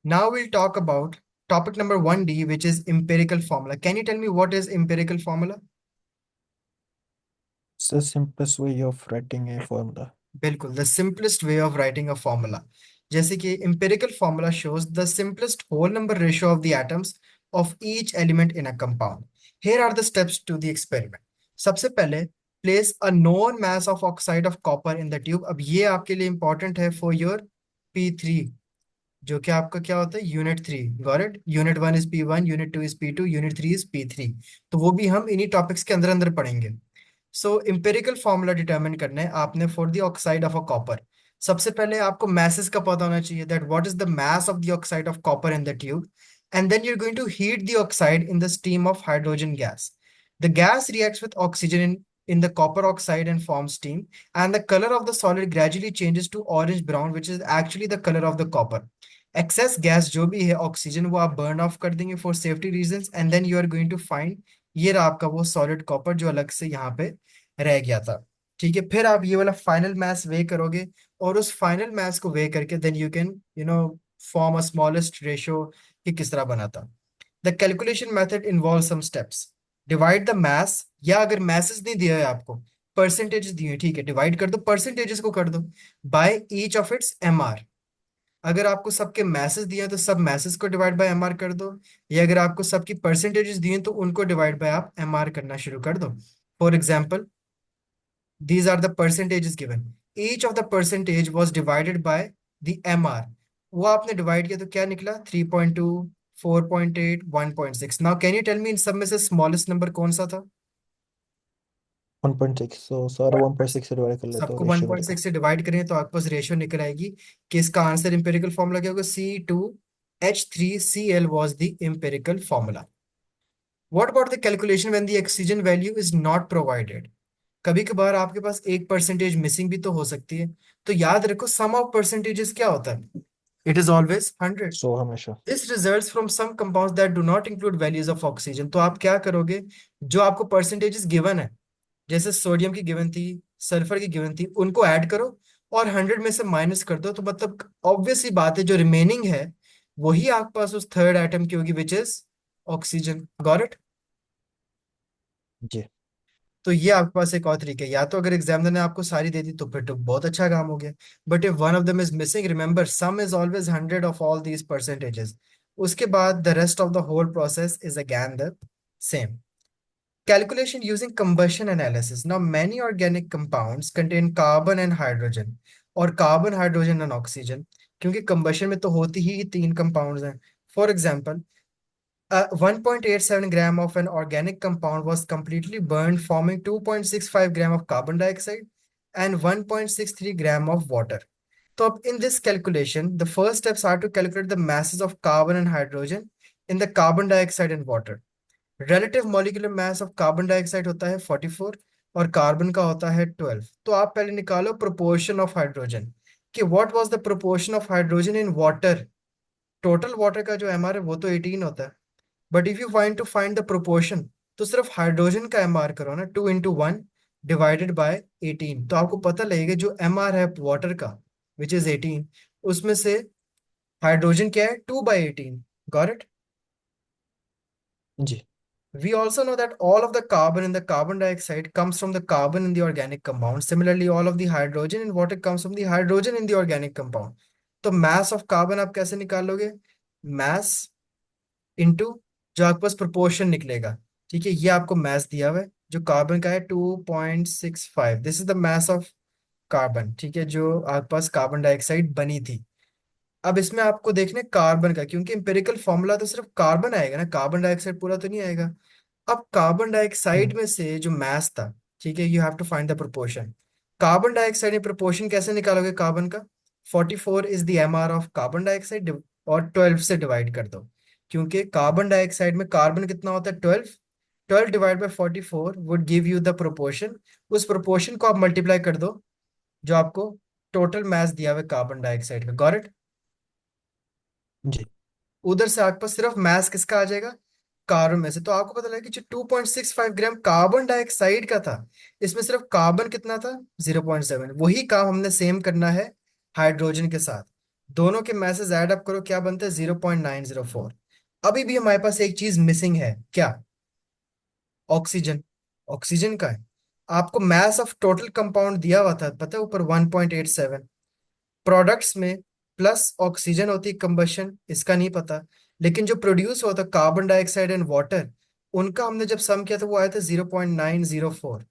Now we'll talk about topic number 1D, which is empirical formula. Can you tell me what is empirical formula? It's the simplest way of writing a formula. बिल्कुल, the simplest way of writing a formula. जैसे कि empirical formula shows the simplest whole number ratio of the atoms of each element in a compound. Here are the steps to the experiment. सबसे पहले place a known mass of oxide of copper in the tube. अब ये आपके लिए important है for your P3, जो कि आपका क्या होता है unit 3। Got it? Unit 1 is P1, unit 2 is P2, unit 3 is P3। तो वो भी हम इन्हीं टॉपिक्स के अंदर अंदर पढ़ेंगे। सो इम्पेरिकल फॉर्मूला डिटरमिन करना है आपने for the oxide of a copper. सबसे पहले आपको masses का पता होना चाहिए, that what is the mass of the oxide of copper in the tube, and then you're going to heat the oxide in the stream of hydrogen gas. The gas reacts with oxygen in the copper oxide and forms steam, and the color of the solid gradually changes to orange brown, which is actually the color of the copper. Excess gas जो भी है oxygen, वो आप burn off कर देंगे for safety reasons, and then you are going to find ये रहा आपका वो सॉलिड कॉपर जो अलग से यहाँ पे रह गया था। ठीक है, फिर आप ये वाला फाइनल मैथ वे करोगे, और उस फाइनल मैथ को वे करके then you can form a smallest ratio कि किस तरह बना था। The calculation method involve some steps. Divide the masses, या अगर मैसेज नहीं दिया है आपको, परसेंटेज दिए हैं, ठीक है, डिवाइड कर दो, परसेंटेजेस को कर दो by each of its MR. अगर आपको सबके मैसेज दिए हैं तो सब मैसेज को डिवाइड बाय एमआर कर दो, या अगर आपको सबकी परसेंटेजेस दिए हैं तो उनको डिवाइड बाय आप एमआर करना शुरू कर दो। For example, these are the percentages given. Each of the percentage was divided by the MR. वो आपने डिवाइड किया तो क्या निकला? 3.2, 4.8, 1.6। Now can you tell me in सब में से स्मॉलेस्ट नंबर कौन सा था? 1.6, so सारे 1.6 से डिवाइड कर ले तो सबको रेशियो मिलेगा। 1.6 से डिवाइड करें तो आपके पास रेशियो निकल आएगी कि इसका आंसर इंपेरिकल फॉर्मूला क्या होगा? C2H3Cl was the empirical formula. What about the calculation when the oxygen value is not provided? कभी कभार आपके पास एक परसेंटेज मिसिंग भी तो हो सकती है। तो याद रखो, सम ऑफ परसेंटेजेस क्या होता है? It is always 100। 100 हमेशा। This results from some compounds that do not include values of oxygen. तो आप क्या करोगे? जो आपको परसेंटेजेस गिवन है, जैसे सोडियम की गिवन थी, सल्फर की गिवन थी, उनको ऐड करो और 100 में से माइनस कर दो, तो मतलब ऑब्वियस ही बात है जो रिमेनिंग है वही आपके पास उस थर्ड आइटम की होगी, which is oxygen. Got it? जी। तो ये आपके पास एक और तरीका है, या तो अगर एग्जामिनर ने आपको सारी दे दी तो फिर तो बहुत अच्छा काम हो गया, but if one of them is missing, remember sum is always 100 of all these percentages. उसके बाद the rest of the whole process is again the same. Calculation using combustion analysis. Now, many organic compounds contain carbon and hydrogen, or carbon, hydrogen and oxygen, क्योंकि combustion में तो होती ही तीन compounds हैं। For example, 1.87 gram of an organic compound was completely burned, forming 2.65 gram of carbon dioxide and 1.63 gram of water. So, in this calculation, the first steps are to calculate the masses of carbon and hydrogen in the carbon dioxide and water. Relative molecular mass of carbon dioxide होता है 44, और carbon का होता है 12। तो आप पहले निकालो proportion of hydrogen, कि what was the proportion of hydrogen in water। Total water का जो एमआर है वो तो 18 होता है, but if you find to find the proportion, तो सिर्फ हाइड्रोजन का एमआर करो ना, 2 into 1 डिवाइडेड बाय 18, तो आपको पता लगेगा जो एमआर है वाटर का, विच इज 18, उसमें से हाइड्रोजन क्या है? 2/18। Got it? जी। We also know that all of the carbon in the carbon dioxide comes from the carbon in the organic compound. Similarly, all of the hydrogen in water comes from the hydrogen in the organic compound. तो mass of carbon आप कैसे निकालोगे? mass into जो आपके पास proportion निकलेगा। ठीक है, ये आपको मैथ दिया हुआ है जो कार्बन का है 2.65, this is the math of carbon. ठीक है, जो आपके पास कार्बन डाइऑक्साइड बनी थी। अब इसमें आपको देखना है कार्बन का, क्योंकि एम्पिरिकल फॉर्मूला तो सिर्फ कार्बन आएगा ना, कार्बन डाइऑक्साइड पूरा तो नहीं आएगा। अब कार्बन डाइऑक्साइड हम्म। में से जो मैथ था, ठीक है, you have to find the proportion. Carbon dioxide में प्रोपोर्शन कैसे निकालोगे कार्बन का? 44 is the MR of carbon dioxide, और 12 से डिवाइड कर दो, क्योंकि कार्बन डाइऑक्साइड में कार्बन कितना होता है? 12। 12 divide by 44 would give you the proportion. उस प्रोपोर्शन को आप मल्टीप्लाई कर दो जो आपको टोटल मास दिया हुआ है कार्बन डाइऑक्साइड का। Got it? जी। उधर से आपके पास सिर्फ मास किसका आ जाएगा? कार्बन में से। तो आपको पता लगा कि जो 2.65 ग्राम कार्बन डाइऑक्साइड का था, इसमें सिर्फ कार्बन कितना था? 0.7। वही काम हमने सेम करना है हाइड्रोजन के साथ। दोनों के मैसेज ऐड अप करो, क्या बनता है? 0.904। अभी भी हमारे पास एक चीज मिसिंग है, क्या? ऑक्सीजन। ऑक्सीजन का है। आपको मैस ऑफ टोटल कंपाउंड दिया हुआ था, पता है, ऊपर 1.87। प्रोडक्ट्स में प्लस ऑक्सीजन होती है कंबशन, इसका नहीं पता। लेकिन जो प्रोड्यूस होता है कार्बन डाइऑक्साइड एंड वाटर, उनका हमने जब सम किया था वो आया था 0.904।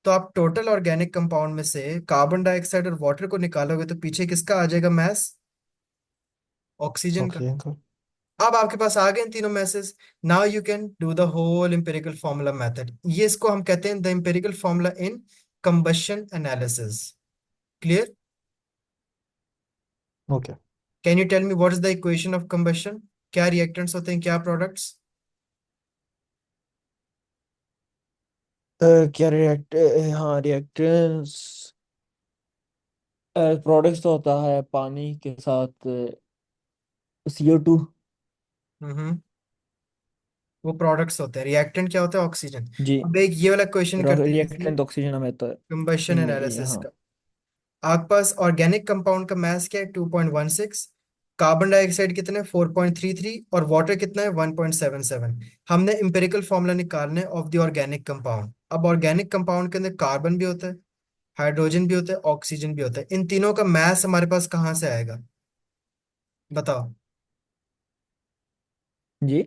तो आप टोटल ऑर्गेनिक कंपाउंड में से कार्बन डाइऑक्साइड और वाटर को निकालोगे तो पीछे किसका आ जाएगा मैस? ऑक्सीजन का। ऑक्सीजन का। अब आपके पास आ गए इन तीनों masses. Now you can do the whole empirical formula method. ये इसको हम कहते हैं the empirical formula in combustion analysis. Clear? Okay. Can you tell me what is the equation of combustion? क्या रिएक्टेंट्स होते हैं, क्या प्रोडक्ट्स? क्या रिएक्ट हाँ, रिएक्टेंट्स प्रोडक्ट्स तो होता है पानी के साथ CO2। हम्म। वो प्रोडक्ट्स होते हैं, रिएक्टेंट क्या होता है? ऑक्सीजन। जी। अब एक ये वाला क्वेश्चन करते हैं किसी रिएक्टेंट ऑक्सीजन हमें तो कंबशन एनालिसिस हाँ। का। आपके पास ऑर्गेनिक कंपाउंड का मास क्या है? 2.16। कार्बन डाइऑक्साइड कितना है? 4.33। और वाटर कितना है? 1.77। हमने इंपेरिकल फॉर्मूला निकालना है ऑफ द ऑर्गेनिक कंपाउंड। अब ऑर्गेनिक कंपाउंड के अंदर कार्बन भी होता है, हाइड्रोजन भी होता है, ऑक्सीजन भी होता है। इन तीनों का मास हमारे पास कहाँ से आएगा? बताओ। जी।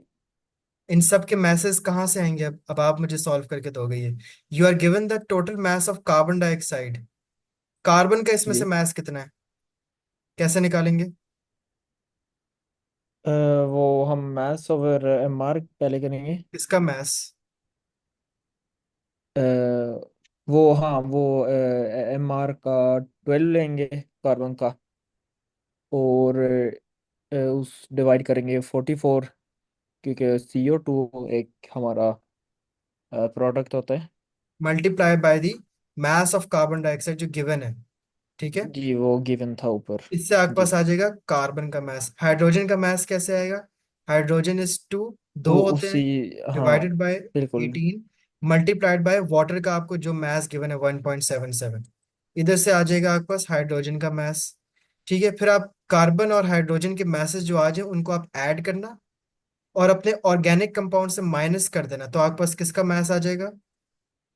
इन सब के मैसेज कहाँ से आएंगे? अब आप मुझे सॉल्व करके दोगे ये। You are given the total mass of carbon dioxide. Carbon का इसमें से जी। मास कितना है? कैसे निकालेंगे? वो हम मैथ्स और MR पहले करेंगे। इसका मास। अ, वो हाँ वो MR का 12 लेंगे कार्बन का। और उस डिवाइड करेंगे 44, क्योंकि CO2 एक हमारा प्रोडक्ट होता है। Multiply by the mass of carbon dioxide जो गिवन है। ठीक है। जी, वो गिवन था ऊपर। इससे आपके जी। पास आ जाएगा कार्बन का मास। हाइड्रोजन का मास कैसे आएगा? Hydrogen is 2। दो वो होते उसी हैं। हाँ, डिवाइडेड बाय बिल्कुल। 18 मल्टीप्लाइड बाय वाटर का आपको जो मास गिवन है 1.77। इधर से आ जाएगा आपके पास हाइड्रोजन का मास। ठीक है, फिर आप कार्बन और हाइड्रोजन के मैसेज जो आ जाए उनको आप ऐड करना और अपने ऑर्गेनिक कंपाउंड से माइनस कर देना, तो आपके पास किसका मास आ जाएगा?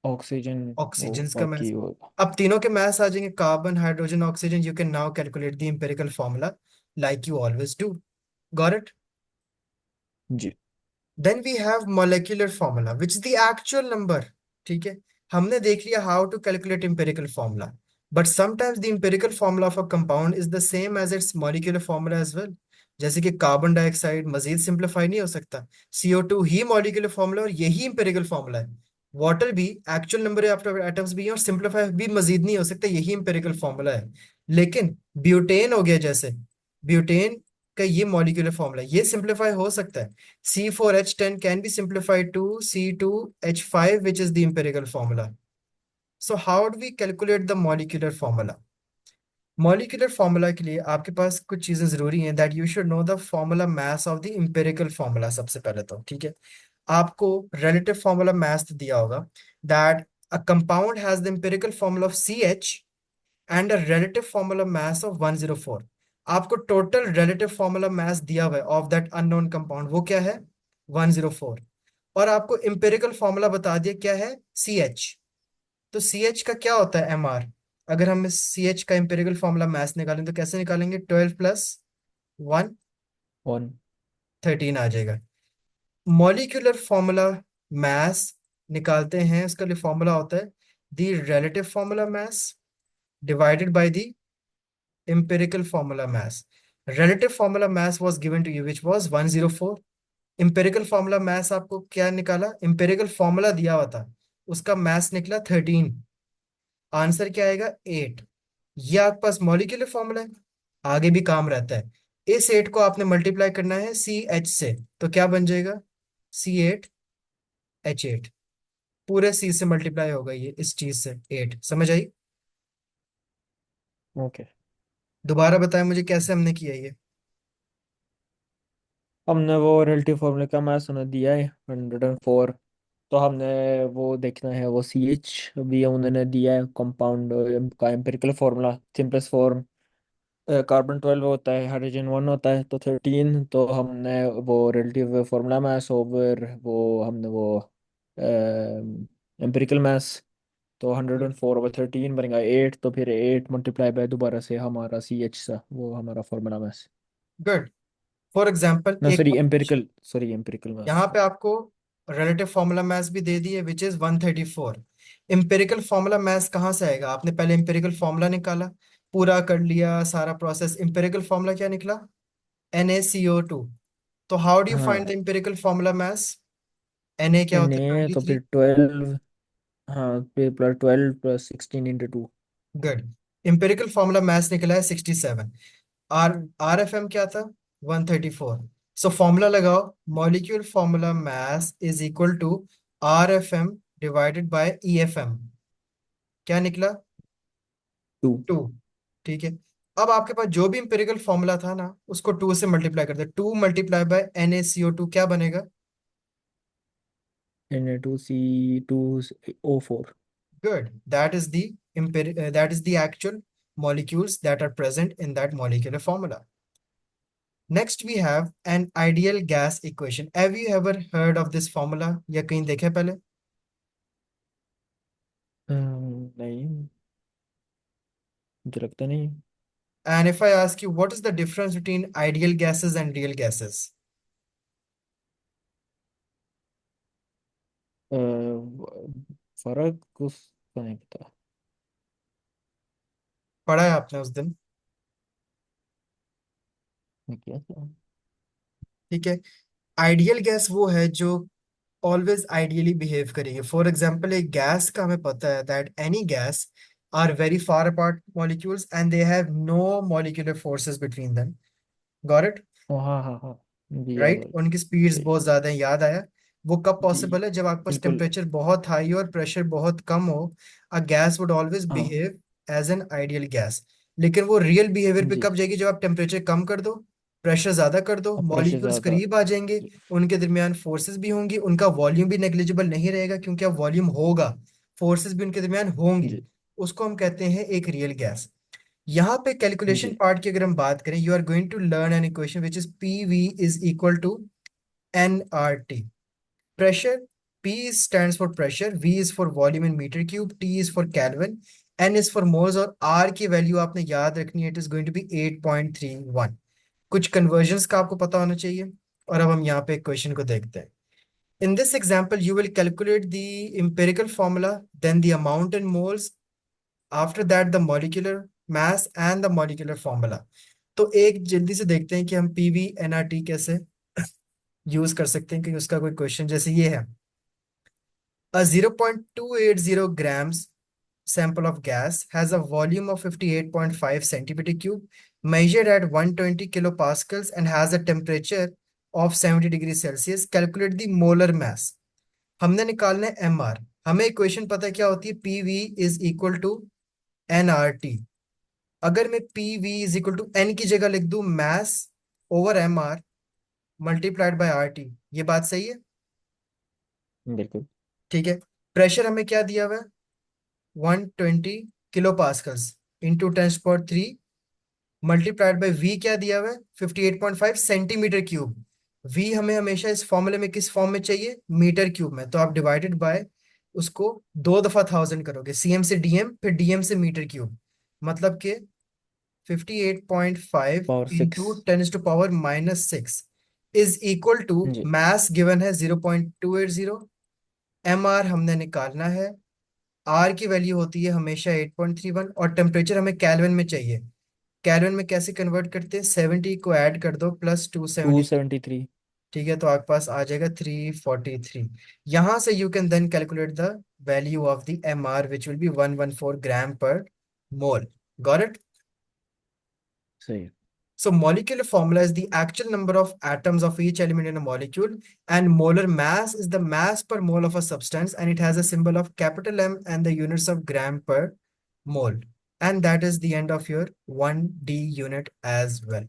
ऑक्सीजन। वो ऑक्सीजन का बाकी मास। वो। अब तीनों के मास आ जाएंगे, carbon hydrogen oxygen. You can now calculate the empirical formula like you always do. Got it? जी। Then we have molecular formula which the actual number. ठीक है। हमने देख लिया how to calculate empirical formula, but sometimes the empirical formula of a compound is the same as its molecular formula as well. जैसे कि carbon dioxide मजीद simplify नहीं हो सकता। CO2 ही मॉलिक्यूलर फॉर्मूला और यही एम्पिरिकल फॉर्मूला है। वाटर भी actual number of atoms भी है और सिंप्लीफाई भी मजीद नहीं हो सकता, यही एम्पिरिकल फॉर्मूला है। लेकिन ब्यूटेन हो गया, जैसे ब्यूटेन का ये मॉलिक्यूलर फॉर्मूला, ये सिंप्लीफाई हो सकता है। C4H10 can be simplified to C2H5, which is the empirical formula. So how do we calculate the molecular formula? Molecular formula के लिए आपके पास कुछ चीजें जरूरी हैं, that you should know the formula mass of the empirical formula. सबसे पहले तो ठीक है, आपको रिलेटिव फॉर्मूला मास दिया होगा, that a compound has the empirical formula of CH and a relative formula mass of 104। आपको टोटल रिलेटिव फॉर्मूला मास दिया हुआ है ऑफ दैट अननोन कंपाउंड, वो क्या है? 104। और आपको इंपेरिकल फॉर्मूला बता दिया क्या है? CH। तो CH का क्या होता है? MR। अगर हम इस CH का इंपेरिकल फॉर्मूला मास निकालें तो कैसे निकालेंगे? 12 + 1 वन। 13 आ जाएगा। मॉलिक्यूलर फॉर्मूला मास निकालते हैं, उसका लिए फॉर्मूला होता है the relative formula mass divided by the empirical formula mass. Relative formula mass was given to you, which was 104. Empirical formula mass आपको क्या निकाला? empirical formula दिया हुआ था, उसका mass निकला 13। आंसर क्या आएगा? 8। ये आपके पास मॉलिक्यूलर फॉर्मूला है, आगे भी काम रहता है। इस 8 को आपने मल्टीप्लाई करना है CH से, तो क्या बन जाएगा? C8H8। पूरे C से मल्टीप्लाई होगा ये इस चीज से 8। समझ आई? ओके। दोबारा बताएं मुझे कैसे हमने किया ये। हमने वो रिलेटिव फॉर्मूले का मैथ्स उन्हें दिया है 104। तो हमने वो देखना है, वो CH भी उन्होंने दिया है कंपाउंड का empirical formula simplest form. Carbon 12 होता है, हाइड्रोजन 1 होता है, तो 13। तो हमने वो रिलेटिव फार्मूला मास ओवर वो हमने वो एम्पिरिकल मास, तो 104/13 बनेगा 8। तो फिर 8 मल्टीप्लाई बाय दोबारा से हमारा CH सा, वो हमारा formula mass. Good. For example ना एक सॉरी, और question, एम्पिरिकल, सॉरी एम्पिरिकल मास। यहाँ पे आपको रिलेटिव फार्मूला मास भी दे दिए which is 134। Empirical formula mass कहाँ से आएगा? आपने पहले इम्पेरिकल फार्मूला निकाला, पूरा कर लिया सारा प्रोसेस, इम्पेरिकल फार्मूला क्या निकला? NaCO2। तो how do you find the हाँ, इम्पेरिकल फार्मूला मास? Na क्या एन होता है? ए तो 23। फिर 12। हाँ, फिर +12 + 16 × 2। गुड। इम्पेरिकल फार्मूला मास निकला है 67। आर RFM क्या था? 134। सो फॉर्मूला लगाओ, molecule formula mass is equal to RFM divided by EFM। क्या निकला? 2। 2। ठीक है। अब आपके पास जो भी इंपेरिकल फॉर्मूला था ना, उसको 2 से मल्टीप्लाई कर दे। 2 मल्टीप्लाई बाय NaCO2 क्या बनेगा? Na2C2O4। Good. That is the actual molecules that are present in that molecular formula. Next we have an ideal gas equation. Have you ever heard of this formula या कहीं देखे पहले? नहीं, मुझे लगता नहीं। And if I ask you what is the difference between ideal gases and real gases? फर्क उसका नहीं पता। पढ़ा है आपने उस दिन? मैं किया था। ठीक है। आइडियल गैस वो है जो ऑलवेज आइडियली बिहेव करेगी। फॉर एग्जाम्पल एक गैस का हमें पता है that any gas are very far apart molecules and they have no molecular forces between them. Got it? ओ हाँ हाँ हाँ, मुझे याद आ राइट, गया। उनकी स्पीड्स सही बहुत सही। ज्यादा है, याद आया। वो कब जी, पॉसिबल है? जब आपके पास बिल्कुल। टेम्परेचर बहुत हाई हो और प्रेशर बहुत कम हो। अ गैस वुड ऑलवेज हाँ behave as an ideal gas. लेकिन वो रियल बिहेवियर पे जी। कब जाएगी? जब आप टेम्परेचर कम कर दो, प्रेशर ज्यादा कर दो, अब प्रेशर मॉलिक्यूल्स ज़्यादा। करीब आ जाएंगे, जी उनके दरमियान फोर्सेस भी होंगी, उनका वॉल्यूम भी नेग्लिजिबल नहीं रहेगा क्योंकि अब वॉल्यूम होगा, फोर्सेस भी उनके दरमियान होंगी। जी उसको हम कहते हैं एक रियल गैस। यहाँ पे कैलकुलेशन जी। पार्ट की अगर हम बात करें, you are going to learn an equation which is PV is equal to nRT. Pressure, P stands for pressure, V is for volume in meter cube, T is for Kelvin, N is for moles और R की value आपने याद रखनी है, it is going to be 8.31। कुछ convergence का आपको पता होना चाहिए। और अब हम यहाँ पे क्वेश्चन को देखते हैं। In this example, you will calculate the empirical formula, then the amount in moles, after that the molecular mass and the molecular formula. तो एक जल्दी से देखते हैं कि हम PV nRT कैसे यूज कर सकते हैं, कि उसका कोई क्वेश्चन जैसे ये है। A 0.280 grams sample of gas has a volume of 58.5 centimeter cube, measured at 120 kilopascals and has a temperature of 70 degrees Celsius. Calculate the molar mass. हमने निकालना है MR। हमें इक्वेशन पता है क्या होती है? PV is equal to nRT। अगर मैं PV is equal to N की जगह लिख दूं mass over MR multiplied by RT, ये बात सही है? बिल्कुल। ठीक है। प्रेशर हमें क्या दिया हुआ है? 120 kilo pascals into 10⁻³ multiplied by V क्या दिया हुआ है? 58.5 सेंटीमीटर क्यूब। वी हमें हमेशा इस फॉर्मूले में किस फॉर्म में चाहिए? मीटर क्यूब में। तो आप डिवाइडेड बाय उसको 2 दफा 1000 करोगे, CM से DM फिर DM से मीटर क्यूब, मतलब कि 58.5 power 6। Into 10⁻⁻6 is equal to जी मैथ गिवन है 0.280। MR हमने निकालना है। आर की वैल्यू होती है हमेशा 8.31 और टेम्परेचर हमें कैल्विन में चाहिए। कैल्विन में कैसे कन्वर्ट करते हैं? 70 को ऐड कर दो प्लस 270। 273। ठीक है, तो आपके पास आ जाएगा 343। यहाँ से you can then calculate the value of the MR which will be 114 gram per mole. Got it? सही है। So molecular formula is the actual number of atoms of each element in a molecule, and molar mass is the mass per mole of a substance, and it has a symbol of capital M and the units of gram per mole. And that is the end of your 1D unit as well.